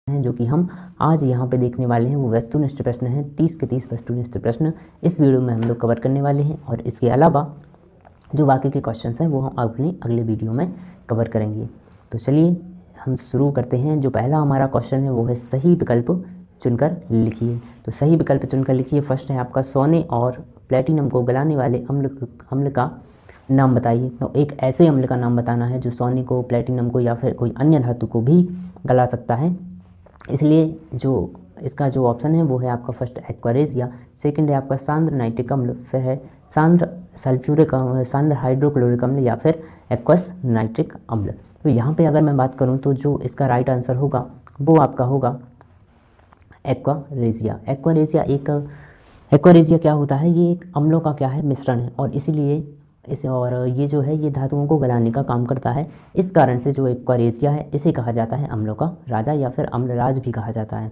हैं जो कि हम आज यहाँ पे देखने वाले हैं वो वस्तुनिष्ठ प्रश्न हैं। 30 के 30 वस्तुनिष्ठ प्रश्न इस वीडियो में हम लोग कवर करने वाले हैं और इसके अलावा जो बाकी के क्वेश्चंस हैं वो हम अपने अगले वीडियो में कवर करेंगे। तो चलिए हम शुरू करते हैं। जो पहला हमारा क्वेश्चन है वो है सही विकल्प चुनकर लिखिए। तो सही विकल्प चुनकर लिखिए। फर्स्ट है आपका सोने और प्लेटिनम को गलाने वाले अम्ल का नाम बताइए। तो एक ऐसे अम्ल का नाम बताना है जो सोने को, प्लेटिनम को या फिर कोई अन्य धातु को भी गला सकता है। इसलिए जो इसका जो ऑप्शन है वो है आपका फर्स्ट एक्वारेजिया, सेकंड है आपका सांद्र नाइट्रिक अम्ल, फिर है सांद्र सल्फ्यूरिक सांद्र हाइड्रोक्लोरिक अम्ल या फिर एक्वस नाइट्रिक अम्ल। तो यहाँ पे अगर मैं बात करूँ तो जो इसका राइट आंसर होगा वो आपका होगा एक्वारेजिया। एक्वारेजिया क्या होता है, ये एक अम्लों का क्या है मिश्रण है और इसीलिए ये जो है ये धातुओं को गलाने का काम करता है। इस कारण से जो एक्वारेजिया है इसे कहा जाता है अम्लों का राजा या फिर अम्लराज भी कहा जाता है।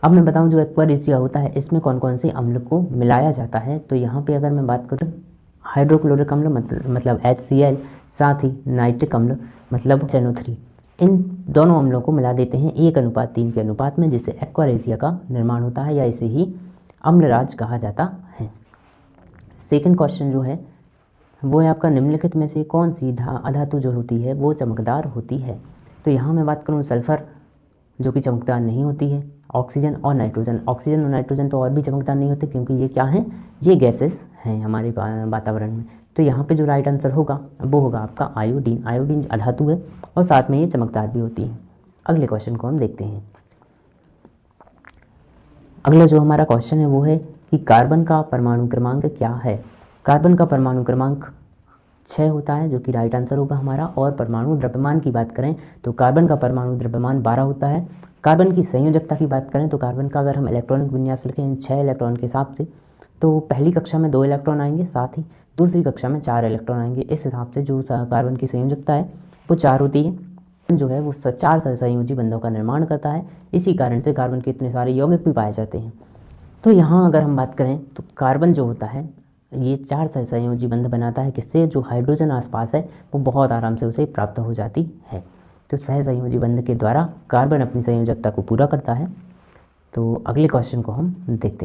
अब मैं बताऊं जो एक्वारेजिया होता है इसमें कौन कौन से अम्ल को मिलाया जाता है। तो यहाँ पे अगर मैं बात करूँ हाइड्रोक्लोरिक अम्ल मतलब HCl, साथ ही नाइट्रिक अम्ल मतलब NO3, इन दोनों अम्लों को मिला देते हैं 1:3 के अनुपात में, जिससे एक्वारेजिया का निर्माण होता है या इसे ही अम्लराज कहा जाता है। सेकंड क्वेश्चन जो है वो है आपका निम्नलिखित में से कौन सी अधातु जो होती है वो चमकदार होती है। तो यहाँ मैं बात करूँ सल्फ़र जो कि चमकदार नहीं होती है, ऑक्सीजन और नाइट्रोजन तो और भी चमकदार नहीं होते क्योंकि ये क्या हैं, ये गैसेस हैं हमारे वातावरण में। तो यहाँ पे जो राइट आंसर होगा वो होगा आपका आयोडीन अधातु है और साथ में ये चमकदार भी होती है। अगले क्वेश्चन को हम देखते हैं। अगला जो हमारा क्वेश्चन है वो है कि कार्बन का परमाणु क्रमांक क्या है। कार्बन का परमाणु क्रमांक 6 होता है जो कि राइट आंसर होगा हमारा। और परमाणु द्रव्यमान की बात करें तो कार्बन का परमाणु द्रव्यमान 12 होता है। कार्बन की संयोजकता की बात करें तो कार्बन का अगर हम इलेक्ट्रॉनिक विन्यास लिखें 6 इलेक्ट्रॉन के हिसाब से तो पहली कक्षा में 2 इलेक्ट्रॉन आएंगे, साथ ही दूसरी कक्षा में 4 इलेक्ट्रॉन आएंगे। इस हिसाब से जो कार्बन की संयोजकता है वो 4 होती है, जो है वो 4 सहसंयोजी बंधों का निर्माण करता है। इसी कारण से कार्बन के इतने सारे यौगिक भी पाए जाते हैं। तो यहाँ अगर हम बात करें तो कार्बन जो होता है ये 4 सहसंयोजी बंध बनाता है, किससे जो हाइड्रोजन आसपास है वो बहुत आराम से उसे प्राप्त हो जाती है। तो सहसंयोजी बंध के द्वारा कार्बन अपनी संयोजकता को पूरा करता है। तो अगले क्वेश्चन को हम देखते हैं।